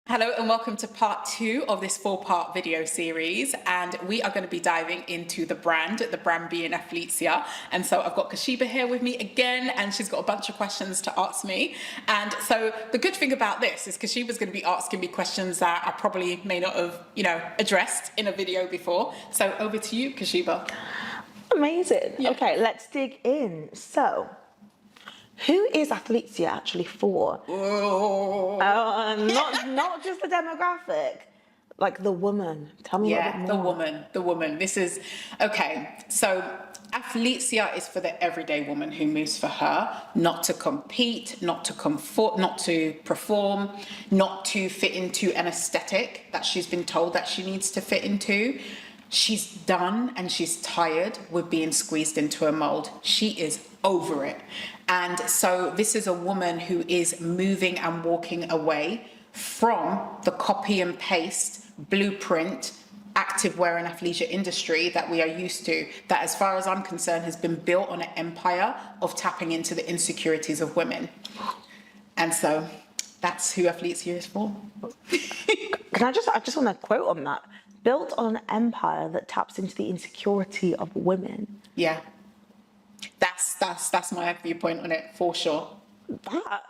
Hello and welcome to part 2 of this 4-part video series, and we are going to be diving into the brand being ATHLETESIA. And so I've got Kesheba here with me again, and she's got a bunch of questions to ask me. And so the good thing about this is Kesheba's going to be asking me questions that I probably may not have, addressed in a video before. So over to you, Kesheba. Amazing. Yeah. Okay, let's dig in. So, who is ATHLETESIA actually for? Not just the demographic, like the woman. Tell me a little bit more. The woman. This is, okay, so ATHLETESIA is for the everyday woman who moves for her, not to compete, not to comfort, not to perform, not to fit into an aesthetic that she's been told that she needs to fit into. She's done and she's tired with being squeezed into a mold. She is over it. And so this is a woman who is moving and walking away from the copy and paste blueprint activewear and athleisure industry that we are used to, that as far as I'm concerned has been built on an empire of tapping into the insecurities of women. And so that's who ATHLETESIA is for. I just want to quote on that. Built on an empire that taps into the insecurity of women. Yeah. That's my viewpoint on it, for sure. That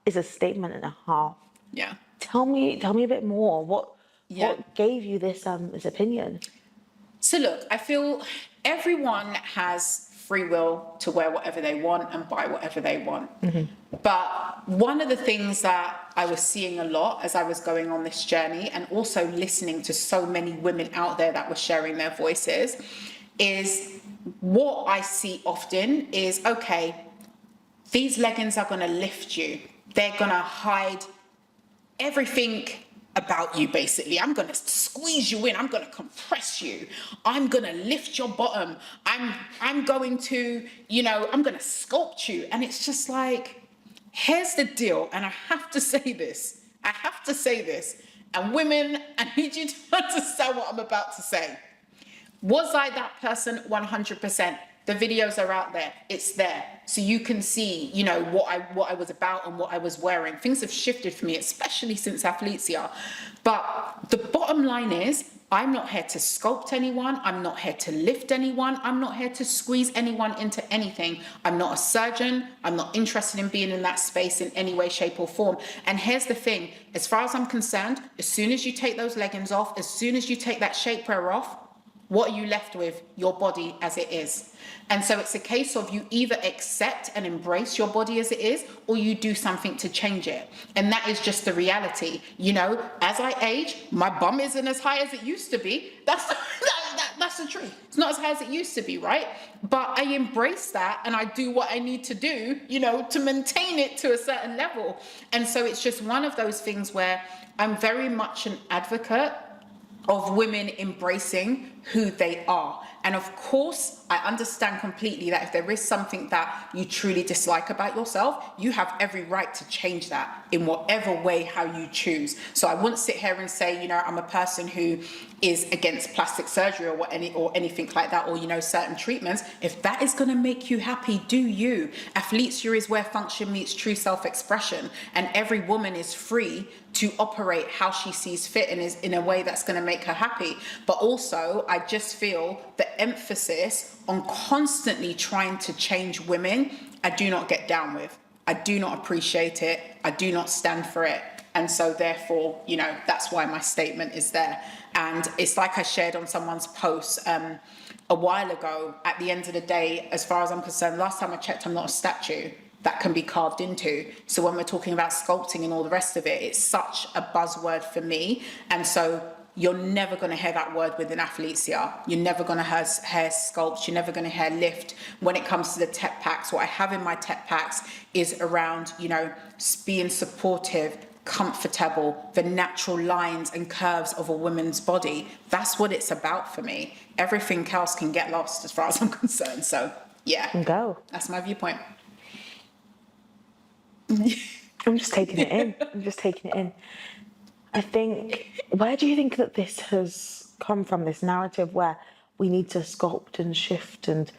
is a statement and a half. Yeah. Tell me a bit more. What gave you this opinion? So look, I feel everyone has free will to wear whatever they want and buy whatever they want. Mm-hmm. But one of the things that I was seeing a lot as I was going on this journey, and also listening to so many women out there that were sharing their voices, is what I see often is, okay, these leggings are going to lift you. They're going to hide everything about you, basically. I'm going to squeeze you in. I'm going to compress you. I'm going to lift your bottom. I'm going to, I'm going to sculpt you. And it's just like, here's the deal. And I have to say this. And women, I need you to understand what I'm about to say. Was I that person? 100%. The videos are out there. It's there. So you can see, what I was about and what I was wearing. Things have shifted for me, especially since ATHLETESIA. But the bottom line is, I'm not here to sculpt anyone. I'm not here to lift anyone. I'm not here to squeeze anyone into anything. I'm not a surgeon. I'm not interested in being in that space in any way, shape, or form. And here's the thing. As far as I'm concerned, as soon as you take those leggings off, as soon as you take that shapewear off, what are you left with? Your body as it is. And so it's a case of you either accept and embrace your body as it is, or you do something to change it. And that is just the reality. As I age, my bum isn't as high as it used to be. That's the truth. It's not as high as it used to be, right? But I embrace that and I do what I need to do, to maintain it to a certain level. And so it's just one of those things where I'm very much an advocate of women embracing who they are. And of course, I understand completely that if there is something that you truly dislike about yourself, you have every right to change that in whatever way, how you choose. So I wouldn't sit here and say, I'm a person who is against plastic surgery or anything like that, or, certain treatments. If that is going to make you happy, do you. ATHLETESIA is where function meets true self-expression, and every woman is free to operate how she sees fit and is in a way that's going to make her happy. But also, I just feel the emphasis on constantly trying to change women, I do not get down with. I do not appreciate it. I do not stand for it. And so therefore, that's why my statement is there. And it's like I shared on someone's post a while ago. At the end of the day, as far as I'm concerned, last time I checked, I'm not a statue that can be carved into. So when we're talking about sculpting and all the rest of it, it's such a buzzword for me. And so you're never going to hear that word within ATHLETESIA. You're never going to hear sculpt. You're never going to hear lift. When it comes to the tech packs, what I have in my tech packs is around, being supportive, comfortable, the natural lines and curves of a woman's body. That's what it's about for me. Everything else can get lost as far as I'm concerned. So yeah, that's my viewpoint. I'm just taking it in. I think, where do you think that this has come from, this narrative where we need to sculpt and shift and,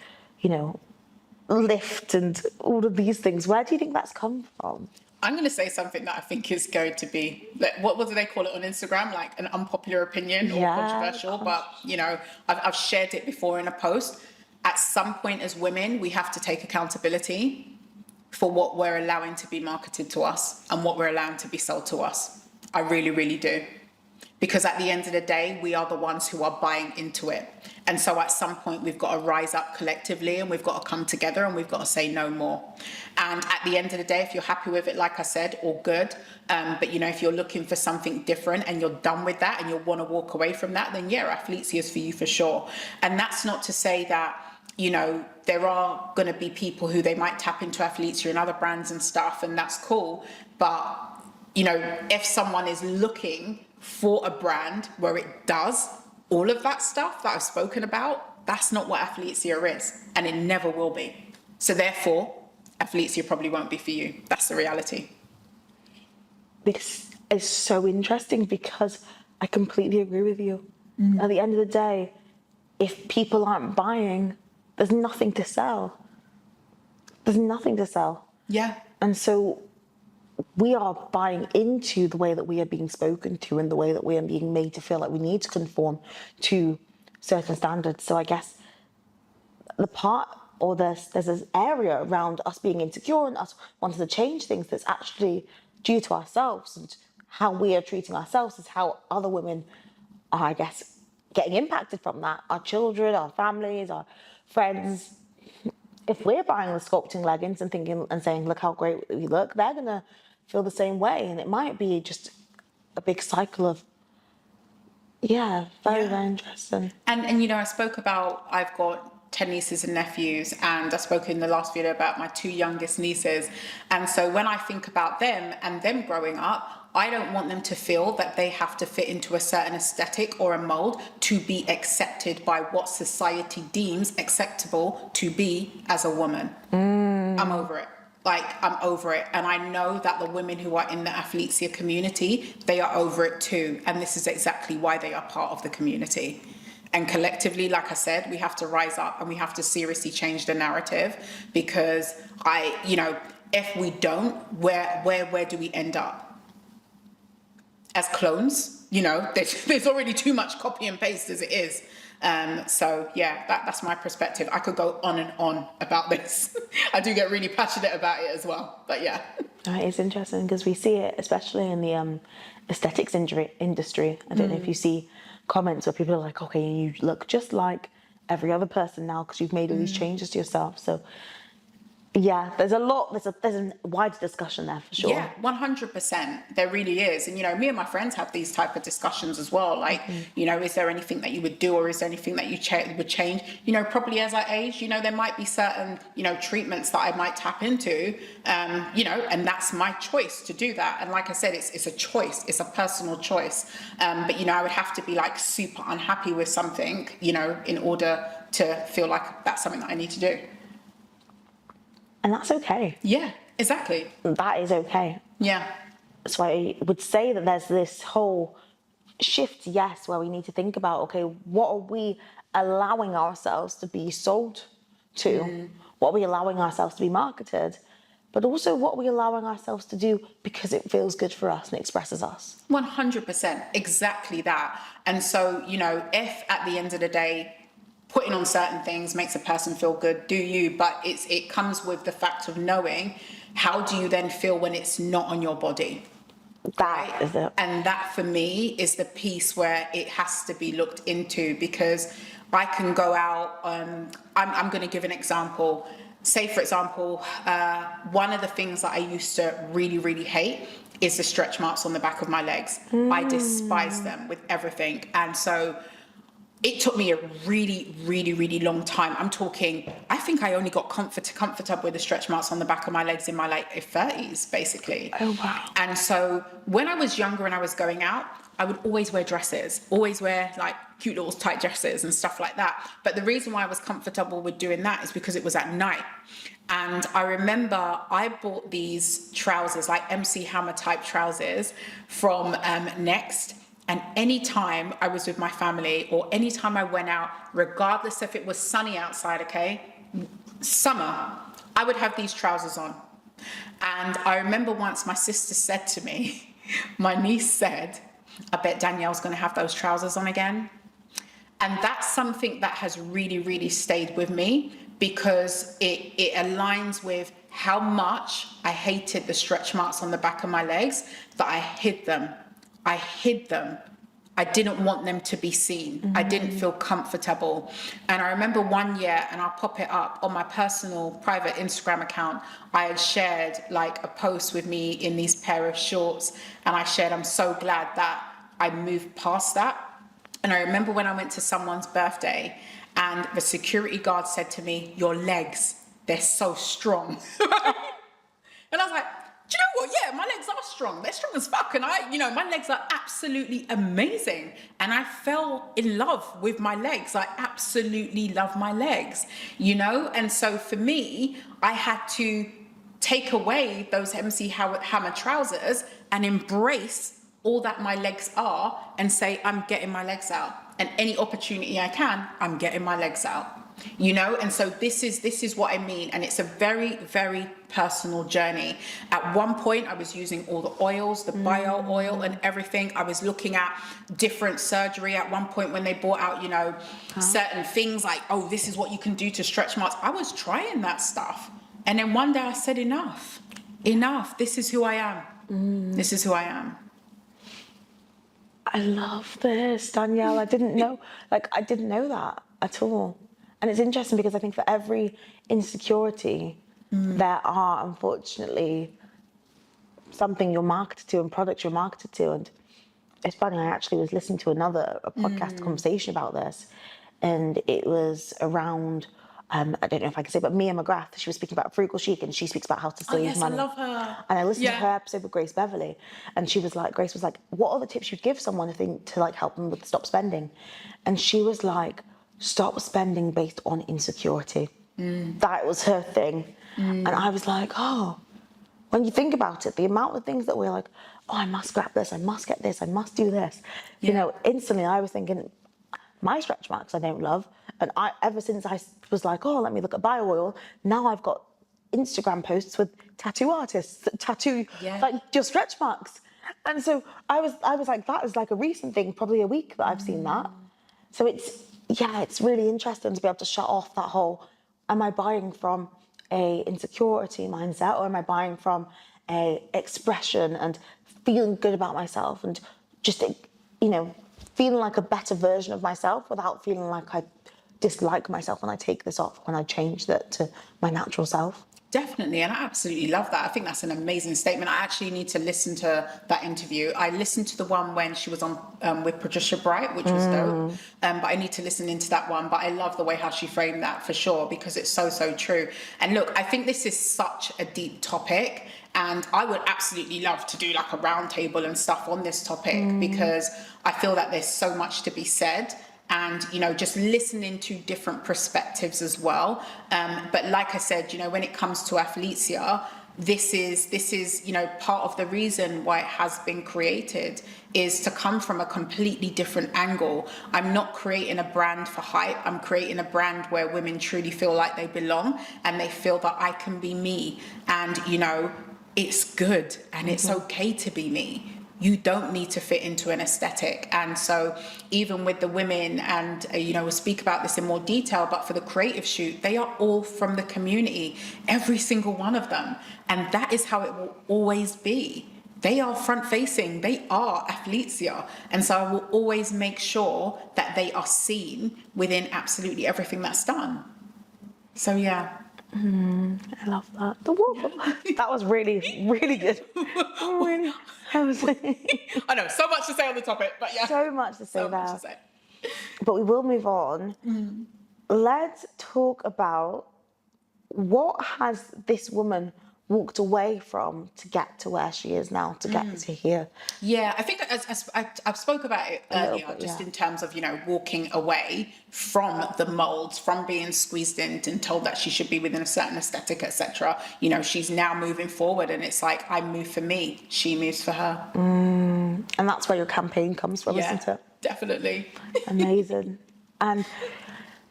lift and all of these things? Where do you think that's come from? I'm going to say something that I think is going to be, like, what do they call it on Instagram? Like an unpopular opinion or controversial, but you know, I've shared it before in a post. At some point as women, we have to take accountability for what we're allowing to be marketed to us and what we're allowing to be sold to us. I really, really do. Because at the end of the day, we are the ones who are buying into it. And so at some point, we've got to rise up collectively and we've got to come together and we've got to say no more. And at the end of the day, if you're happy with it, like I said, all good. But, you know, if you're looking for something different and you're done with that and you want to walk away from that, then yeah, ATHLETESIA is for you for sure. And that's not to say that, you know, there are going to be people who they might tap into ATHLETESIA and other brands and stuff, and that's cool. But, you know, if someone is looking for a brand where it does all of that stuff that I've spoken about, that's not what ATHLETESIA is, and it never will be. So therefore, ATHLETESIA probably won't be for you. That's the reality. This is so interesting because I completely agree with you. At the end of the day, if people aren't buying, there's nothing to sell. There's nothing to sell. Yeah. And so we are buying into the way that we are being spoken to and the way that we are being made to feel like we need to conform to certain standards. So I guess the part, or there's this area around us being insecure and us wanting to change things that's actually due to ourselves, and how we are treating ourselves is how other women are, I guess, getting impacted from that. Our children, our families, our friends. If we're buying the sculpting leggings and thinking and saying, look how great we look, they're going to feel the same way. And it might be just a big cycle of, very interesting. And you know, I spoke about, I've got 10 nieces and nephews, and I spoke in the last video about my 2 youngest nieces. And so when I think about them and them growing up, I don't want them to feel that they have to fit into a certain aesthetic or a mold to be accepted by what society deems acceptable to be as a woman. I'm over it. Like, I'm over it. And I know that the women who are in the ATHLETESIA community, they are over it too. And this is exactly why they are part of the community. And collectively, like I said, we have to rise up and we have to seriously change the narrative, because you know, if we don't, where do we end up? As clones, you know, there's already too much copy and paste as it is. So yeah, that's my perspective. I could go on and on about this. I do get really passionate about it as well, but yeah. It's interesting because we see it, especially in the aesthetics industry. I don't know if you see comments where people are like, okay, you look just like every other person now because you've made all these changes to yourself. So yeah, there's a wider discussion there for sure. Yeah, 100%. There really is. And, you know, me and my friends have these type of discussions as well. Like, you know, is there anything that you would do, or is there anything that you would change? You know, probably as I age, you know, there might be certain, you know, treatments that I might tap into, you know, and that's my choice to do that. And like I said, it's a choice. It's a personal choice. But, you know, I would have to be like super unhappy with something, you know, in order to feel like that's something that I need to do. And that's okay. Yeah, exactly. That is okay. Yeah. So I would say that there's this whole shift, yes, where we need to think about, okay, what are we allowing ourselves to be sold to? What are we allowing ourselves to be marketed? But also, what are we allowing ourselves to do because it feels good for us and expresses us? 100%, exactly that. And so, you know, if at the end of the day, putting on certain things makes a person feel good, do you? But it comes with the fact of knowing, how do you then feel when it's not on your body? That is it. And that for me is the piece where it has to be looked into, because I can go out, I'm going to give an example. Say, for example, one of the things that I used to really, really hate is the stretch marks on the back of my legs. I despise them with everything. And so it took me a really, really, really long time. I'm talking, I think I only got comfortable with the stretch marks on the back of my legs in my late 30s, basically. Oh, wow. And so when I was younger and I was going out, I would always wear dresses, always wear like cute little tight dresses and stuff like that. But the reason why I was comfortable with doing that is because it was at night. And I remember I bought these trousers, like MC Hammer type trousers from Next. And anytime I was with my family, or anytime I went out, regardless if it was sunny outside, okay, summer, I would have these trousers on. And I remember once my sister said to me, my niece said, I bet Danielle's going to have those trousers on again. And that's something that has really, really stayed with me, because it aligns with how much I hated the stretch marks on the back of my legs, that I hid them. I hid them. I didn't want them to be seen. I didn't feel comfortable. And I remember one year, and I'll pop it up on my personal private Instagram account, I had shared like a post with me in these pair of shorts, and I shared, I'm so glad that I moved past that. And I remember when I went to someone's birthday, and the security guard said to me, your legs, they're so strong. And I was like, do you know what? Yeah, my legs are strong. They're strong as fuck. And my legs are absolutely amazing. And I fell in love with my legs. I absolutely love my legs, And so for me, I had to take away those MC Hammer trousers and embrace all that my legs are, and say, I'm getting my legs out. And any opportunity I can, I'm getting my legs out. And so this is what I mean. And it's a very, very personal journey. At one point, I was using all the oils, the bio oil and everything. I was looking at different surgery at one point when they brought out, certain things like, oh, this is what you can do to stretch marks. I was trying that stuff. And then one day I said, enough. This is who I am. This is who I am. I love this, Danielle. I didn't know that at all. And it's interesting because I think for every insecurity, there are, unfortunately, something you're marketed to and products you're marketed to. And it's funny, I actually was listening to a podcast conversation about this, and it was around, I don't know if I can say, but Mia McGrath, she was speaking about frugal chic, and she speaks about how to save money. I love her. And I listened to her episode with Grace Beverly, and Grace was like, what are the tips you'd give someone to like help them with stop spending? And she was like, stop spending based on insecurity. That was her thing. And I was like, oh, when you think about it, the amount of things that we're like, oh, I must grab this, I must get this, I must do this. Instantly I was thinking, my stretch marks I don't love. And ever since I was like, oh, let me look at bio oil, now I've got Instagram posts with tattoo artists that tattoo like your stretch marks. And so I was like, that is like a recent thing, probably a week that I've seen that. So it's really interesting to be able to shut off that whole, am I buying from a insecurity mindset, or am I buying from a expression and feeling good about myself and just, feeling like a better version of myself without feeling like I dislike myself when I take this off, when I change that to my natural self. Definitely, and I absolutely love that. I think that's an amazing statement. I actually need to listen to that interview. I listened to the one when she was on with Patricia Bright, which was dope, but I need to listen into that one. But I love the way how she framed that, for sure, because it's so, so true. And look, I think this is such a deep topic, and I would absolutely love to do like a round table and stuff on this topic, because I feel that there's so much to be said. And, just listening to different perspectives as well. But like I said, when it comes to Athletesia, this is, part of the reason why it has been created is to come from a completely different angle. I'm not creating a brand for hype. I'm creating a brand where women truly feel like they belong, and they feel that I can be me. And, it's good and it's okay to be me. You don't need to fit into an aesthetic. And so even with the women, and we'll speak about this in more detail, but for the creative shoot, they are all from the community, every single one of them. And that is how it will always be. They are front facing, they are Athletesia. And so I will always make sure that they are seen within absolutely everything that's done. So yeah. I love that. That was really, really good. I know, so much to say on the topic, but yeah. So much to say so there. Much to say. But we will move on. Let's talk about, what has this woman walked away from to get to where she is now, to get to here? Yeah, I think as I've spoke about it earlier, in terms of, walking away from the molds, from being squeezed in and told that she should be within a certain aesthetic, etc. She's now moving forward, and it's like, I move for me, she moves for her. And that's where your campaign comes from, isn't it? Definitely. Amazing. And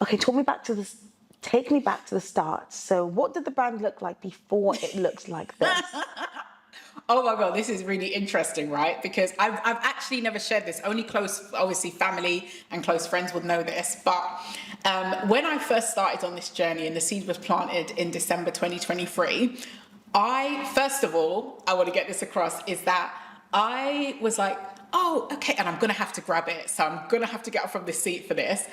okay, talk me back to this Take me back to the start. So what did the brand look like before it looked like this? Oh my God, this is really interesting, right? Because I've actually never shared this. Only close, obviously, family and close friends would know this. But when I first started on this journey and the seed was planted in December 2023, first of all, I want to get this across, is that I was like, oh, okay, and I'm gonna have to grab it, so I'm gonna have to get up from the seat for this.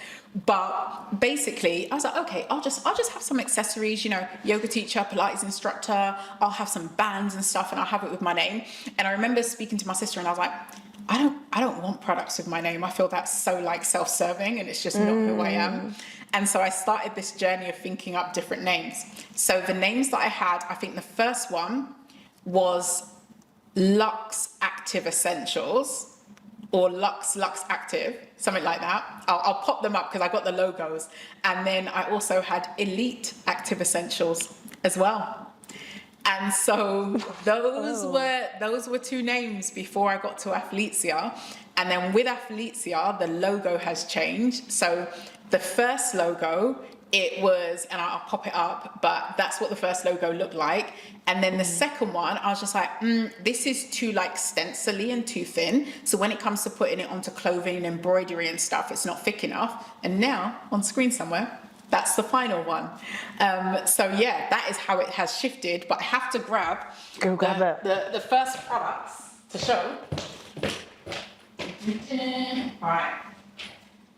But basically, I was like, okay, I'll just have some accessories, you know, yoga teacher, Pilates instructor. I'll have some bands and stuff, and I'll have it with my name. And I remember speaking to my sister, and I was like, I don't want products with my name. I feel that's so like self-serving, and it's just not who I am. And so I started this journey of thinking up different names. So the names that I had, I think the first one was Luxe Active Essentials, or Lux Active, something like that. I'll pop them up because I got the logos. And then I also had Elite Active Essentials as well. And so those were two names before I got to ATHLETESIA. And then with ATHLETESIA, the logo has changed. So the first logo, it was, and I'll pop it up, but that's what the first logo looked like. And then the second one, I was just like, this is too like stencily and too thin. So when it comes to putting it onto clothing and embroidery and stuff, it's not thick enough. And now on screen somewhere, that's the final one. So yeah, that is how it has shifted, but I have to grab the first products to show. All right.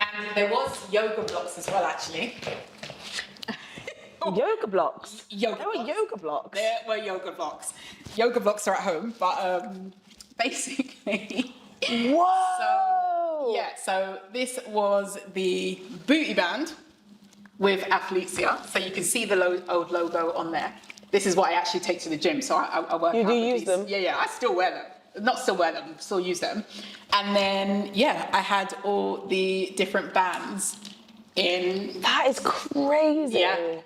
And there was yoga blocks as well, actually. Yoga blocks? There were yoga blocks? There were yoga blocks. Yoga blocks are at home, but basically... Whoa! So this was the booty band with ATHLETESIA. So you can see the old logo on there. This is what I actually take to the gym, so I work out. You do use these. them? Yeah, I still wear them. Not still wear them, still use them. And then, yeah, I had all the different bands in... That is crazy. Yeah.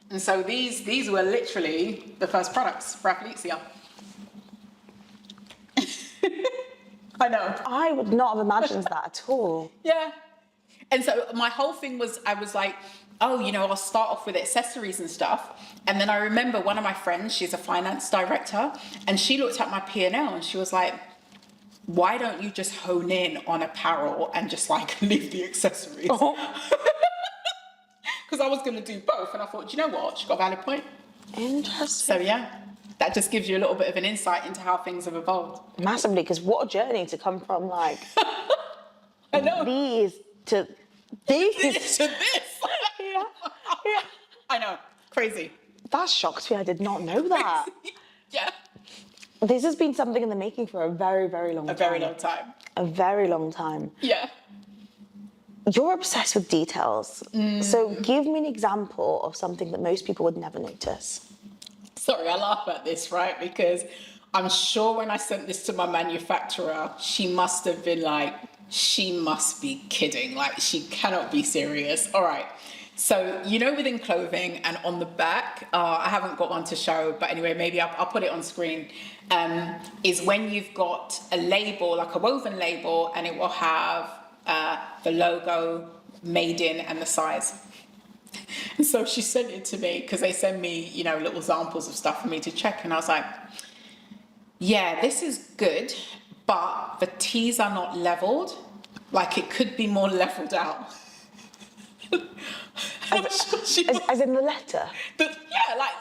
And so these were literally the first products for ATHLETESIA. I know. I would not have imagined that at all. Yeah. And so my whole thing was, I was like, oh, you know, I'll start off with accessories and stuff. And then I remember one of my friends, she's a finance director, and she looked at my P&L and she was like, why don't you just hone in on apparel and just like leave the accessories? Because I was going to do both. And I thought, do you know what? She got a valid point. Interesting. So yeah, that just gives you a little bit of an insight into how things have evolved. Massively, because what a journey to come from like I know. these to these. To this. Yeah. I know. Crazy. That shocked me. I did not know that. Yeah. This has been something in the making for a very, very long time. A very long time. A very long time. Yeah. You're obsessed with details. So give me an example of something that most people would never notice. Sorry, I laugh at this, right? Because I'm sure when I sent this to my manufacturer, she must have been like, she must be kidding. Like, she cannot be serious. All right. So, you know, within clothing and on the back, I haven't got one to show, but anyway, maybe I'll put it on screen, is when you've got a label, like a woven label, and it will have the logo, made in, and the size. And so she sent it to me because they send me, you know, little samples of stuff for me to check. And I was like, yeah, this is good, but the T's are not leveled. Like, it could be more leveled out. As in the letter? Yeah, like,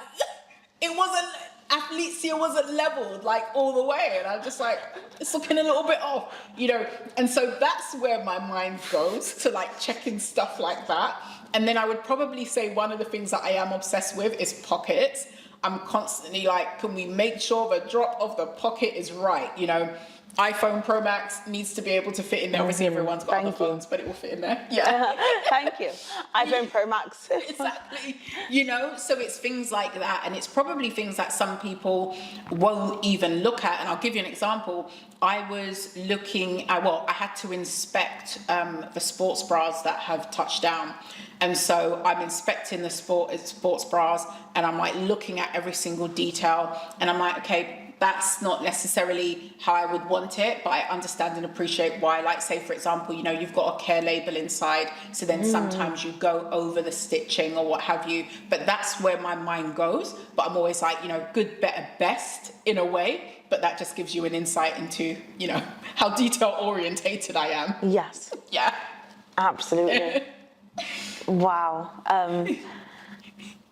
it wasn't, ATHLETESIA wasn't leveled, like, all the way. And I'm just like, it's looking a little bit off, you know. And so that's where my mind goes to, like, checking stuff like that. And then I would probably say one of the things that I am obsessed with is pockets. I'm constantly like, can we make sure the drop of the pocket is right, you know? iPhone Pro Max needs to be able to fit in there. Obviously, everyone's got other phones, but it will fit in there. Yeah. Thank you. iPhone Pro Max. Exactly. You know, so it's things like that. And it's probably things that some people won't even look at. And I'll give you an example. I was looking at, I had to inspect the sports bras that have touched down. And so I'm inspecting the sports bras, and I'm like looking at every single detail. And I'm like, okay, that's not necessarily how I would want it, but I understand and appreciate why. Like, say, for example, you know, you've got a care label inside, so then sometimes you go over the stitching or what have you, but that's where my mind goes. But I'm always like, you know, good, better, best in a way, but that just gives you an insight into, you know, how detail orientated I am. Yes. Yeah. Absolutely. Wow.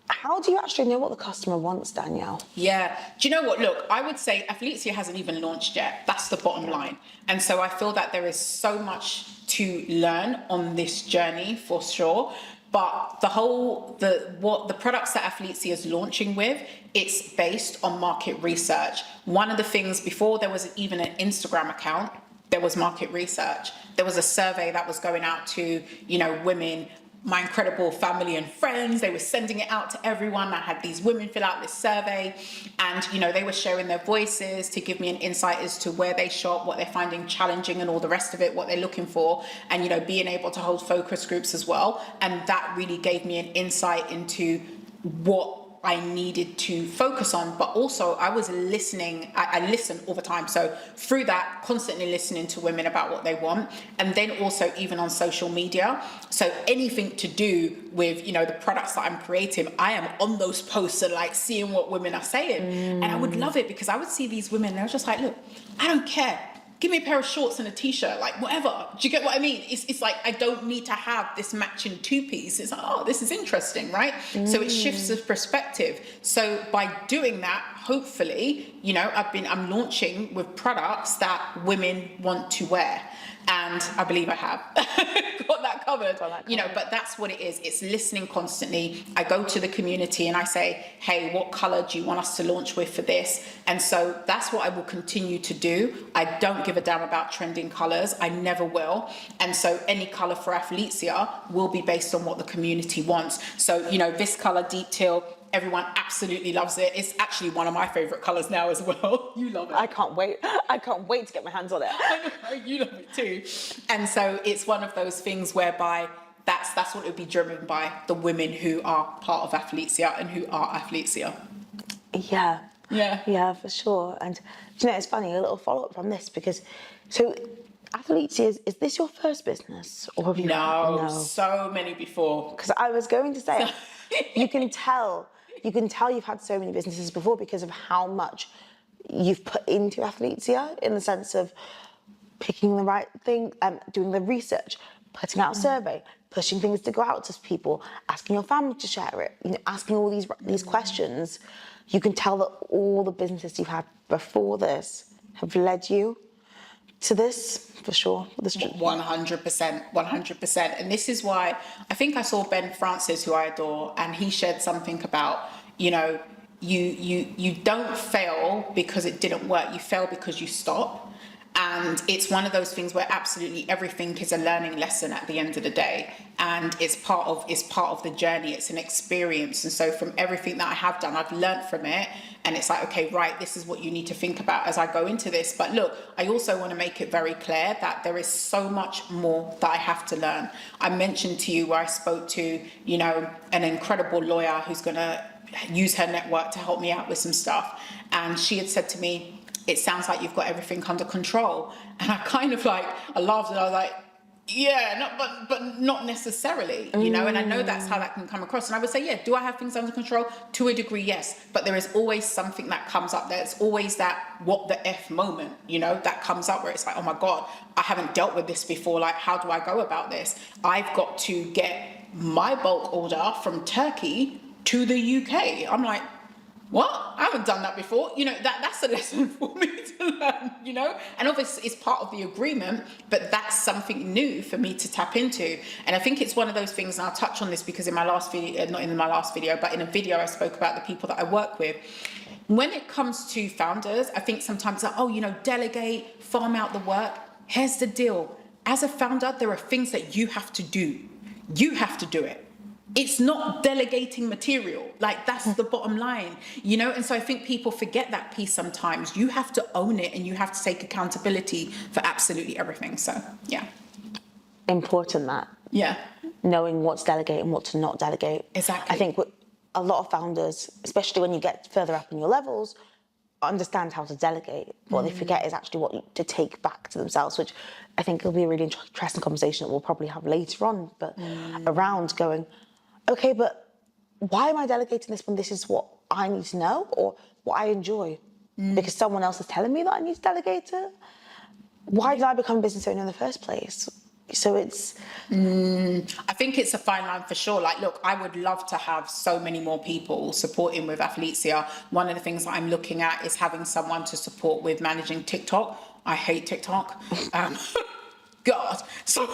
How do you actually know what the customer wants, Danielle? Yeah. Do you know what? Look, I would say ATHLETESIA hasn't even launched yet. That's the bottom line. And so I feel that there is so much to learn on this journey for sure. But the products that ATHLETESIA is launching with, it's based on market research. One of the things before there was even an Instagram account, there was market research. There was a survey that was going out to, you know, women, my incredible family and friends. They were sending it out to everyone. I had these women fill out this survey, and, you know, they were sharing their voices to give me an insight as to where they shop, what they're finding challenging and all the rest of it, what they're looking for, and, you know, being able to hold focus groups as well. And that really gave me an insight into what I needed to focus on, but also I was listening. I listen all the time. So through that, constantly listening to women about what they want. And then also even on social media. So anything to do with, you know, the products that I'm creating, I am on those posts and like seeing what women are saying. And I would love it because I would see these women and I was just like, look, I don't care. Give me a pair of shorts and a t-shirt, like whatever. Do you get what I mean? It's like, I don't need to have this matching two-piece. It's like, oh, this is interesting, right? So it shifts the perspective. So by doing that, hopefully, you know, I'm launching with products that women want to wear. And I believe I have got that covered, you know, but that's what it is. It's listening constantly. I go to the community and I say, hey, what color do you want us to launch with for this? And so that's what I will continue to do. I don't give a damn about trending colors. I never will. And so any color for ATHLETESIA will be based on what the community wants. So, you know, this color, deep teal, everyone absolutely loves it. It's actually one of my favorite colors now as well. You love it. I can't wait. I can't wait to get my hands on it. I know, you love it too. And so it's one of those things whereby that's what it would be driven by, the women who are part of ATHLETESIA and who are ATHLETESIA. Yeah. Yeah. Yeah, for sure. And do you know, it's funny, a little follow-up from this, because so ATHLETESIA, is this your first business? Or have you No, so many before. Because I was going to say, you can tell you've had so many businesses before because of how much you've put into ATHLETESIA, in the sense of picking the right thing, doing the research, putting out a survey, pushing things to go out to people, asking your family to share it, you know, asking all these questions. You can tell that all the businesses you've had before this have led you to this, for sure. 100%, 100%. And this is why I think I saw Ben Francis, who I adore, and he shared something about, you know, you don't fail because it didn't work. You fail because you stop. And it's one of those things where absolutely everything is a learning lesson at the end of the day. And it's part of the journey. It's an experience. And so from everything that I have done, I've learned from it. And it's like, okay, right, this is what you need to think about as I go into this. But look, I also want to make it very clear that there is so much more that I have to learn. I mentioned to you where I spoke to, you know, an incredible lawyer who's going to use her network to help me out with some stuff. And she had said to me, it sounds like you've got everything under control. And I kind of like, I laughed and I was like, yeah, but not necessarily, you know, and I know that's how that can come across. And I would say, yeah, do I have things under control? To a degree, yes. But there is always something that comes up. There's always that what the F moment, you know, that comes up where it's like, oh my God, I haven't dealt with this before. Like, how do I go about this? I've got to get my bulk order from Turkey to the UK. I'm like, what? I haven't done that before. You know, that's a lesson for me to learn, you know? And obviously it's part of the agreement, but that's something new for me to tap into. And I think it's one of those things, and I'll touch on this because in my last video, not in my last video, but in a video I spoke about the people that I work with. When it comes to founders, I think sometimes like, oh, you know, delegate, farm out the work. Here's the deal. As a founder, there are things that you have to do. You have to do it. It's not delegating material. Like, that's the bottom line, you know? And so I think people forget that piece sometimes. You have to own it and you have to take accountability for absolutely everything. So, yeah. Important that. Yeah. Knowing what to delegate and what to not delegate. Exactly. I think a lot of founders, especially when you get further up in your levels, understand how to delegate. What they forget is actually what to take back to themselves, which I think will be a really interesting conversation that we'll probably have later on, but around going, okay, but why am I delegating this when this is what I need to know or what I enjoy? Because someone else is telling me that I need to delegate it? Why did I become a business owner in the first place? So it's... I think it's a fine line for sure. Like, look, I would love to have so many more people supporting with ATHLETESIA. One of the things that I'm looking at is having someone to support with managing TikTok. I hate TikTok. God. So,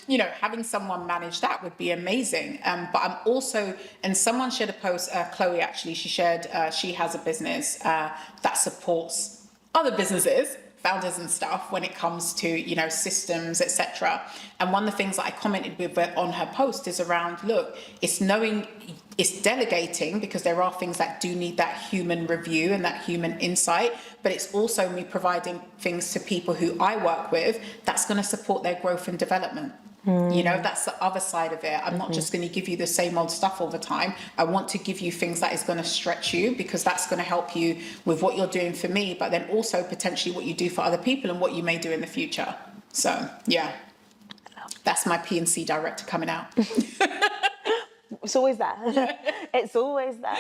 you know, having someone manage that would be amazing. But I'm also, and someone shared a post, Chloe actually, she shared, she has a business that supports other businesses, founders and stuff, when it comes to, you know, systems, etc. And one of the things that I commented with on her post is around, look, it's knowing, it's delegating, because there are things that do need that human review and that human insight, but it's also me providing things to people who I work with that's going to support their growth and development. You know, that's the other side of it. I'm not just going to give you the same old stuff all the time. I want to give you things that is going to stretch you, because that's going to help you with what you're doing for me, but then also potentially what you do for other people and what you may do in the future. So, yeah, that's my P&C director coming out. It's always there. It's always there.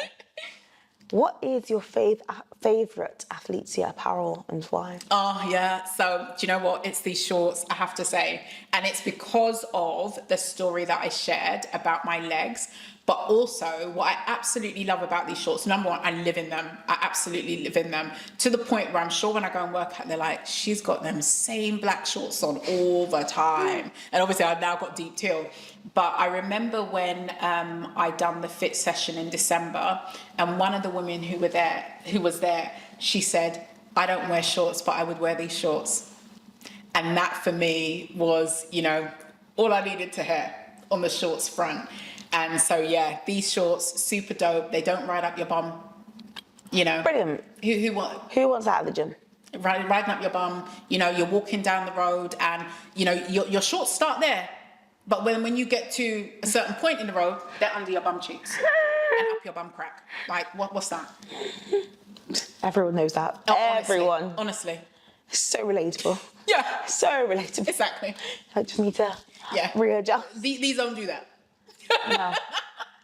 What is your favourite ATHLETESIA apparel and why? Oh, yeah. So, do you know what? It's these shorts, I have to say. And it's because of the story that I shared about my legs. But also, what I absolutely love about these shorts, number one, I live in them. I absolutely live in them. To the point where I'm sure when I go and work out, they're like, she's got them same black shorts on all the time. And obviously, I've now got deep teal. But I remember when I done the fit session in December, and one of the women who was there, she said, I don't wear shorts, but I would wear these shorts. And that for me was, you know, all I needed to hear on the shorts front. And so, yeah, these shorts, super dope. They don't ride up your bum, you know. Brilliant. Who wants that at the gym? Riding up your bum, you know, you're walking down the road and, you know, your shorts start there. But when you get to a certain point in the road, they're under your bum cheeks and up your bum crack. Like, what's that? Everyone knows that. Oh, Everyone. Honestly. So relatable. Yeah. So relatable. Exactly. I just need to readjust. These don't do that. No.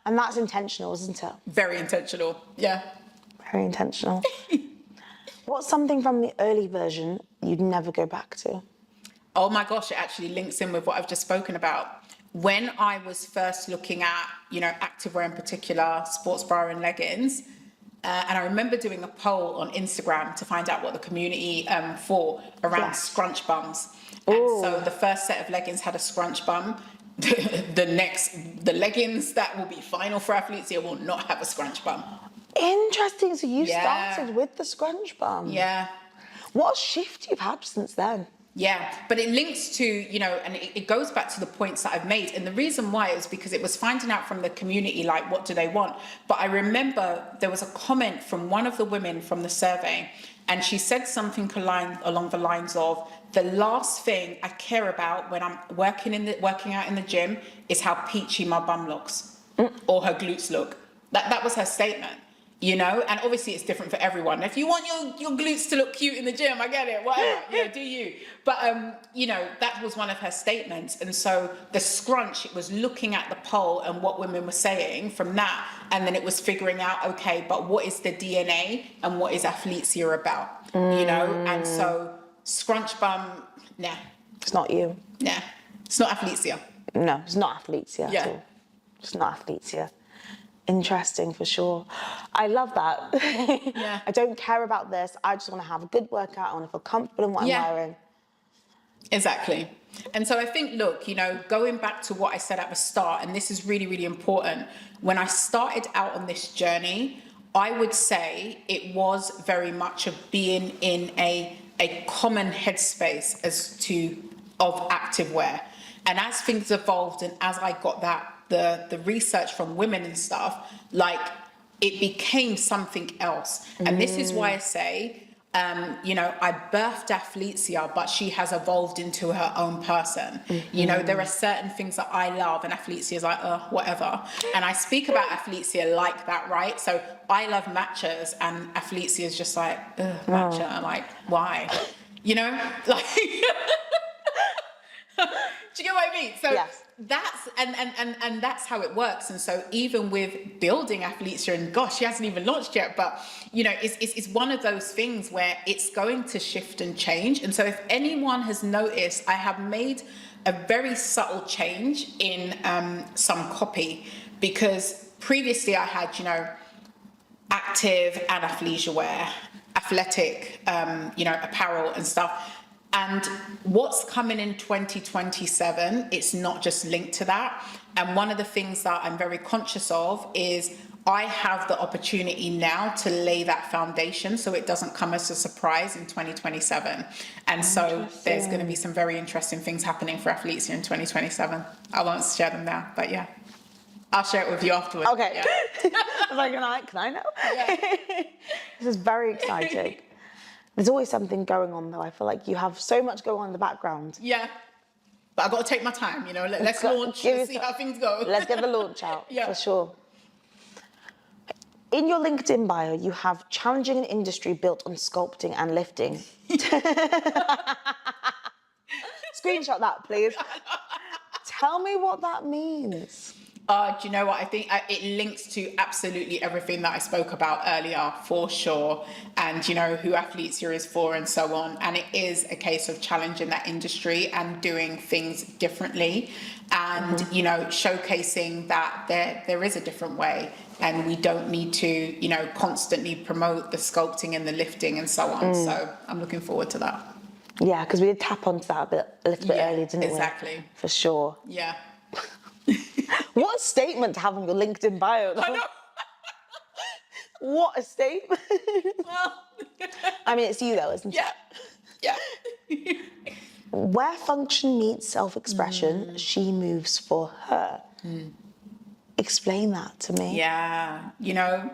And that's intentional, isn't it? Very intentional. Yeah. Very intentional. What's something from the early version you'd never go back to? Oh my gosh, it actually links in with what I've just spoken about. When I was first looking at, you know, activewear in particular, sports bra and leggings, and I remember doing a poll on Instagram to find out what the community thought around scrunch bums. And so the first set of leggings had a scrunch bum. The leggings that will be final for ATHLETESIA will not have a scrunch bum. Interesting. So you started with the scrunch bum. Yeah. What a shift you've had since then. Yeah, but it links to, you know, and it goes back to the points that I've made. And the reason why is because it was finding out from the community, like, what do they want? But I remember there was a comment from one of the women from the survey, and she said something along the lines of, the last thing I care about when I'm working out in the gym is how peachy my bum looks or her glutes look. That was her statement. You know, and obviously it's different for everyone. If you want your glutes to look cute in the gym, I get it, whatever, you know, do you. But, you know, that was one of her statements. And so the scrunch, it was looking at the poll and what women were saying from that. And then it was figuring out, okay, but what is the DNA and what is ATHLETESIA about, you know? And so scrunch bum, nah. It's not you. Nah, it's not ATHLETESIA. No, it's not ATHLETESIA at all. It's not ATHLETESIA. Interesting for sure. I love that. Yeah. I don't care about this. I just want to have a good workout. I want to feel comfortable in what I'm wearing. Exactly. And so I think, look, you know, going back to what I said at the start, and this is really, really important. When I started out on this journey, I would say it was very much of being in a common headspace of activewear. And as things evolved and as I got the research from women and stuff, like, it became something else. And this is why I say you know, I birthed ATHLETESIA, but she has evolved into her own person. You know, there are certain things that I love, and ATHLETESIA is like, whatever. And I speak about ATHLETESIA like that, right? So I love matchas, and ATHLETESIA is just like, matcha. I'm like, why? You know, like, do you get what I mean? So yes. That's and that's how it works. And so even with building ATHLETESIA, and gosh, she hasn't even launched yet, but you know, it's one of those things where it's going to shift and change. And so if anyone has noticed, I have made a very subtle change in some copy, because previously I had, you know, active and athleisure wear, athletic, you know, apparel and stuff. And what's coming in 2027, it's not just linked to that. And one of the things that I'm very conscious of is I have the opportunity now to lay that foundation so it doesn't come as a surprise in 2027. And so there's going to be some very interesting things happening for ATHLETESIA in 2027. I won't share them now, but yeah. I'll share it with you afterwards. Okay. Yeah. I was like, can I know? Yeah. This is very exciting. There's always something going on, though. I feel like you have so much going on in the background. Yeah. But I've got to take my time, you know. Let's launch and see how things go. Let's get the launch out, yeah. for sure. In your LinkedIn bio, you have challenging an industry built on sculpting and lifting. Screenshot that, please. Tell me what that means. Do you know what? I think it links to absolutely everything that I spoke about earlier, for sure. And, you know, who ATHLETESIA is for and so on. And it is a case of challenging that industry and doing things differently and, you know, showcasing that there is a different way. And we don't need to, you know, constantly promote the sculpting and the lifting and so on. So I'm looking forward to that. Yeah, because we did tap onto that a little bit earlier, didn't we? Exactly. For sure. Yeah. What a statement to have on your LinkedIn bio, though. I know. What a statement. Well. I mean, it's you, though, isn't it? Yeah. Where function meets self-expression, she moves for her. Explain that to me. Yeah, you know,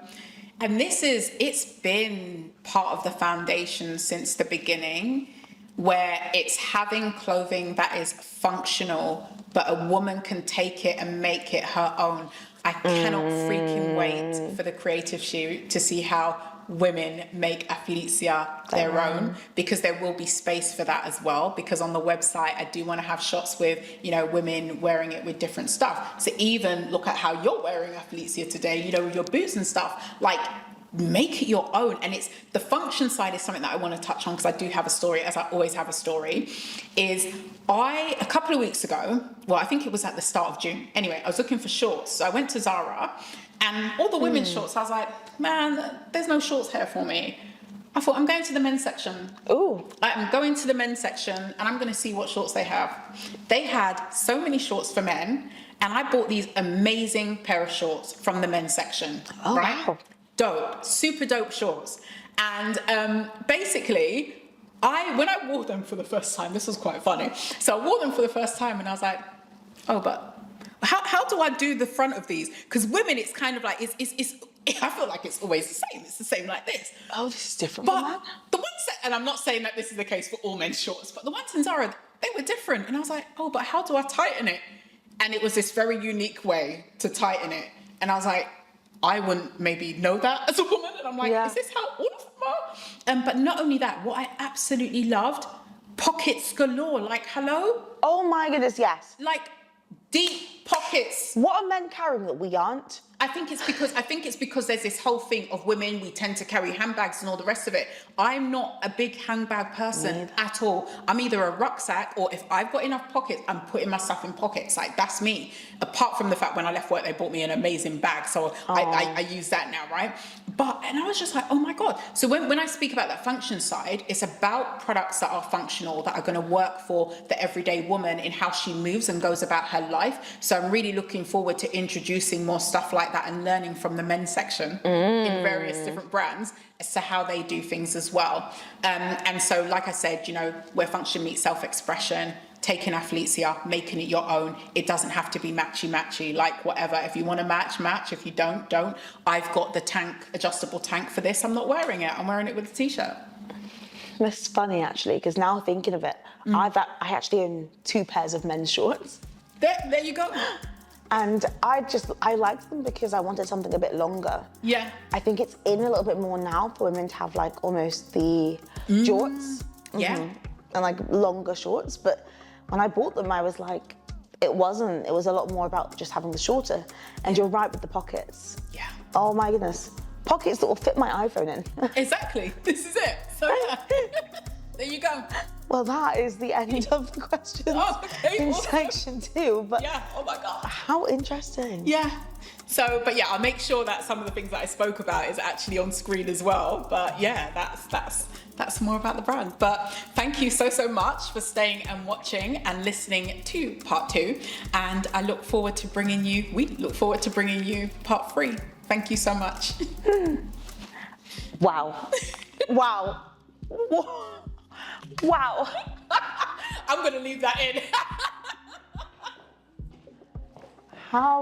and it's been part of the foundation since the beginning, where it's having clothing that is functional, but a woman can take it and make it her own. I cannot freaking wait for the creative shoot to see how women make ATHLETESIA their own, because there will be space for that as well. Because on the website, I do want to have shots with, you know, women wearing it with different stuff. So even look at how you're wearing ATHLETESIA today, you know, with your boots and stuff, like, make it your own. And it's the function side is something that I want to touch on, because I do have a story, as I always have a story. Is a couple of weeks ago, well, I think it was at the start of June. Anyway, I was looking for shorts. So I went to Zara, and all the women's shorts, I was like, man, there's no shorts here for me. I thought, I'm going to the men's section. Ooh. I'm going to the men's section, and I'm going to see what shorts they have. They had so many shorts for men, and I bought these amazing pair of shorts from the men's section. Oh, right? wow. Dope, super dope shorts. And basically, when I wore them for the first time, this was quite funny. So I wore them for the first time, and I was like, oh, but how do I do the front of these? Because women, it's kind of like, I feel like it's always the same. It's the same like this. Oh, this is different But from that. the ones and I'm not saying that this is the case for all men's shorts, but the ones in Zara, they were different. And I was like, oh, but how do I tighten it? And it was this very unique way to tighten it. And I was like, I wouldn't maybe know that as a woman. And I'm like, is this how all of them are? But not only that, what I absolutely loved, pockets galore. Like, hello? Oh my goodness, yes. Like, deep pockets. What are men carrying that we aren't? I think it's because there's this whole thing of women, we tend to carry handbags and all the rest of it. I'm not a big handbag person at all. I'm either a rucksack, or if I've got enough pockets, I'm putting my stuff in pockets. Like, that's me. Apart from the fact when I left work, they bought me an amazing bag. So I use that now, right? And I was just like, oh my God. So when I speak about that function side, it's about products that are functional, that are going to work for the everyday woman in how she moves and goes about her life. So I'm really looking forward to introducing more stuff like that and learning from the men's section in various different brands as to how they do things as well. And so, like I said, you know, where function meets self-expression, taking ATHLETESIA, making it your own. It doesn't have to be matchy, like whatever. If you want to match. If you don't. I've got the adjustable tank for this. I'm not wearing it. I'm wearing it with a t-shirt. It's funny actually, because now thinking of it, I actually own 2 pairs of men's shorts. There you go. And I liked them because I wanted something a bit longer. Yeah. I think it's in a little bit more now for women to have like almost the jorts. Yeah. And like longer shorts. But when I bought them, I was like, it was a lot more about just having the shorter. And you're right with the pockets. Yeah. Oh my goodness. Pockets that will fit my iPhone in. Exactly. This is it. So yeah. There you go. Well, that is the end of the questions in section 2. But yeah, oh my God. How interesting. Yeah. So, but yeah, I'll make sure that some of the things that I spoke about is actually on screen as well. But yeah, that's more about the brand. But thank you so much for staying and watching and listening to part 2. And we look forward to bringing you part 3. Thank you so much. Wow. Wow. Wow. I'm going to leave that in. How